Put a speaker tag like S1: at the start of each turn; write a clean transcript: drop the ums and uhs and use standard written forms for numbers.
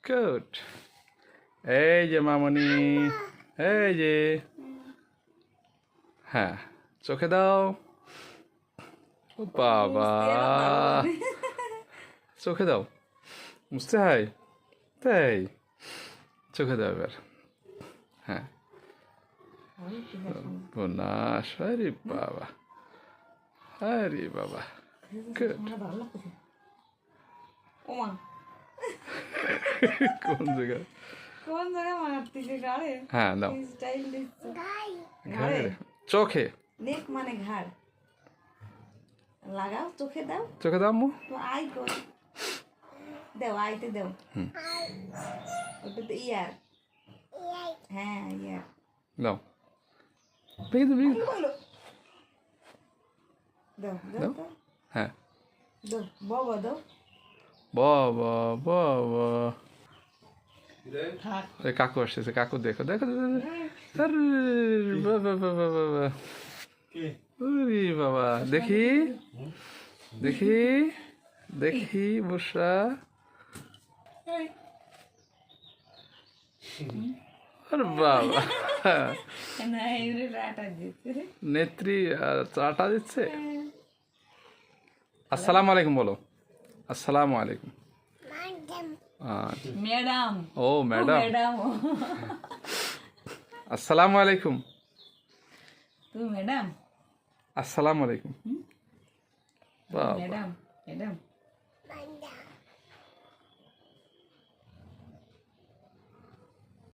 S1: Good. এই যে মামনি, এই যে, হ্যাঁ চোখে দাও। ও বাবা, চোখে দাও, বুঝতে হয় তাই, চোখে দাও এবার। হ্যাঁ বোনাস, আরে বাবা, আরে বাবা, গুড। কোন জায়গায়?
S2: কোন জায়গায় মারতিছে গাড়ে?
S1: হ্যাঁ দাও,
S2: স্টাইল দিচ্ছে
S1: ঘাড়ে, চোখে,
S2: নেক মানে ঘাড় লাগাও, চোখে দাও।
S1: চোখে দাও আম্মু।
S2: তো আই কর দাও, আইতে দাও। ওটা তো ইয়ার, হ্যাঁ ইয়ার
S1: দাও, ভেঙে দাও, ভেঙে দাও।
S2: বলো দাও দাও
S1: দাও।
S2: দাও
S1: হ্যাঁ
S2: দাও, বাবা দাও।
S1: বাবা বাবা,
S2: থাক
S1: এই কাকু আসছে, কাকু দেখো দেখো দেখো, আরে বাবা বাবা বাবা, ওরে বাবা, দেখি দেখি দেখি বুসরা, আরে বাবা,
S2: না এগুলো রাটা দিচ্ছে।
S1: নেত্রী চাটা দিচ্ছে। আসসালামু আলাইকুম বলো, আসসালামু আলাইকুম।
S2: ম্যাডাম,
S1: ও ম্যাডাম,
S2: ম্যাডাম
S1: আসসালামু আলাইকুম,
S2: তুমি ম্যাডাম,
S1: আসসালামু আলাইকুম। বাবা
S2: ম্যাডাম ম্যাডাম